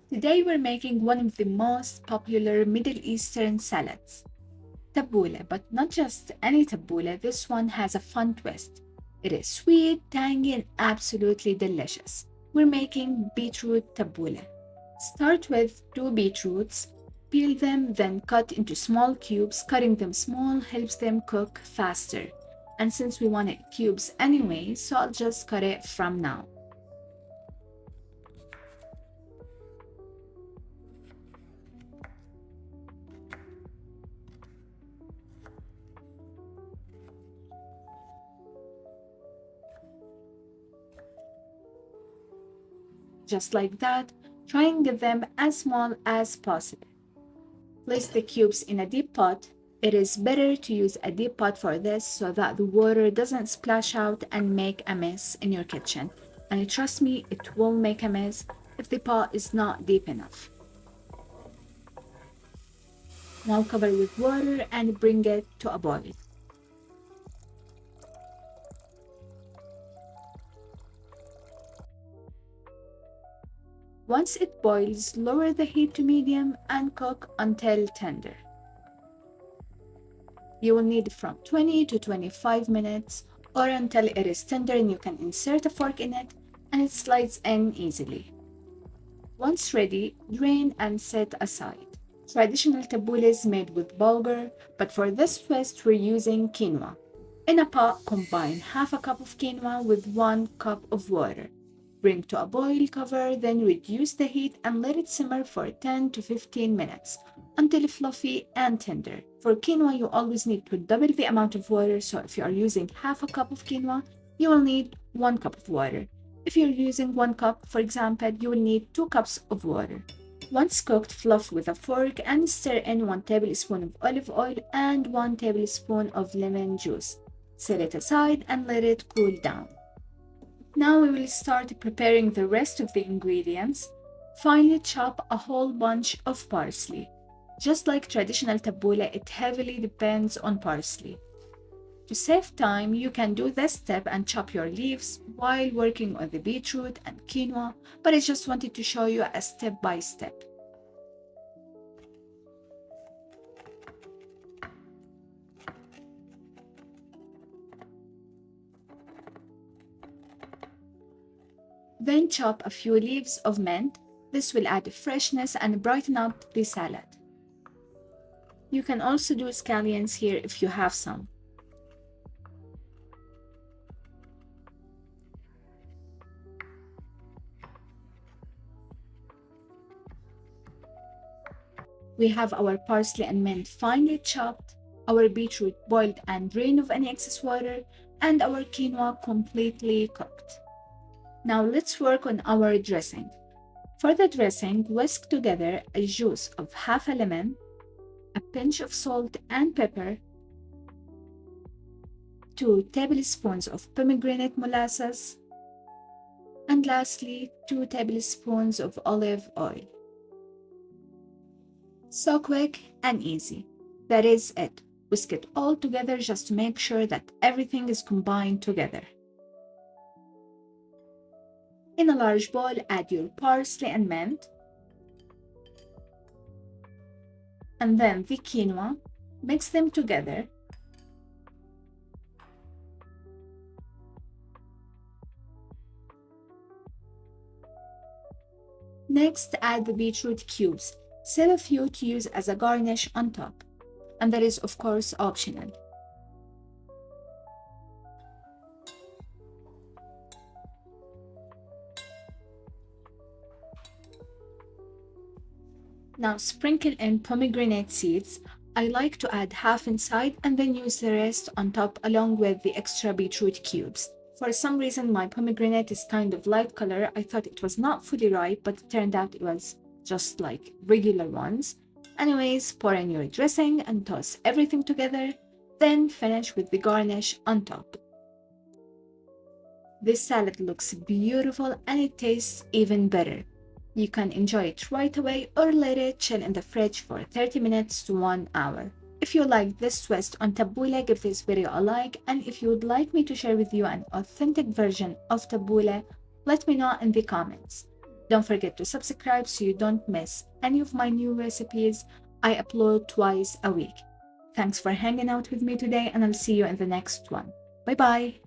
Today we're making one of the most popular Middle Eastern salads, tabbouleh, but not just any tabbouleh. This one has a fun twist. It is sweet, tangy, and absolutely delicious. We're making beetroot tabbouleh. Start with 2 beetroots, peel them, then cut into small cubes. Cutting them small helps them cook faster. And since we want it cubes anyway, so I'll just cut it from now. Just like that, try and get them as small as possible. Place the cubes in a deep pot. It is better to use a deep pot for this so that the water doesn't splash out and make a mess in your kitchen. And trust me, it will make a mess if the pot is not deep enough. Now cover with water and bring it to a boil. Once it boils, lower the heat to medium and cook until tender. You will need from 20 to 25 minutes or until it is tender and you can insert a fork in it and it slides in easily. Once ready, drain and set aside. Traditional tabbouleh is made with bulgur, but for this twist we're using quinoa. In a pot, combine half a cup of quinoa with 1 cup of water. Bring to a boil, cover, then reduce the heat and let it simmer for 10 to 15 minutes until fluffy and tender. For quinoa, you always need to double the amount of water, so if you are using half a cup of quinoa, you will need 1 cup of water. If you're using 1 cup, for example, you will need 2 cups of water. Once cooked, fluff with a fork and stir in 1 tablespoon of olive oil and 1 tablespoon of lemon juice. Set it aside and let it cool down. Now we will start preparing the rest of the ingredients. Finally, chop a whole bunch of parsley. Just like traditional tabbouleh, it heavily depends on parsley. To save time, you can do this step and chop your leaves while working on the beetroot and quinoa, but I just wanted to show you a step by step. Then chop a few leaves of mint. This will add freshness and brighten up the salad. You can also do scallions here if you have some. We have our parsley and mint finely chopped, our beetroot boiled and drained of any excess water, and our quinoa completely cooked. Now let's work on our dressing. For the dressing, whisk together a juice of half a lemon, a pinch of salt and pepper, 2 tablespoons of pomegranate molasses, and lastly 2 tablespoons of olive oil. So quick and easy. That is it. Whisk it all together just to make sure that everything is combined together. In a large bowl, add your parsley and mint, and then the quinoa. Mix them together. Next, add the beetroot cubes. Save a few to use as a garnish on top, and that is of course optional. Now sprinkle in pomegranate seeds. I like to add half inside and then use the rest on top along with the extra beetroot cubes. For some reason my pomegranate is kind of light color. I thought it was not fully ripe, but it turned out it was just like regular ones. Anyways, pour in your dressing and toss everything together, then finish with the garnish on top. This salad looks beautiful and it tastes even better. You can enjoy it right away or let it chill in the fridge for 30 minutes to 1 hour. If you like this twist on tabbouleh, give this video a like, and if you would like me to share with you an authentic version of tabbouleh, let me know in the comments. Don't forget to subscribe so you don't miss any of my new recipes. I upload twice a week. Thanks for hanging out with me today, and I'll see you in the next one. Bye bye.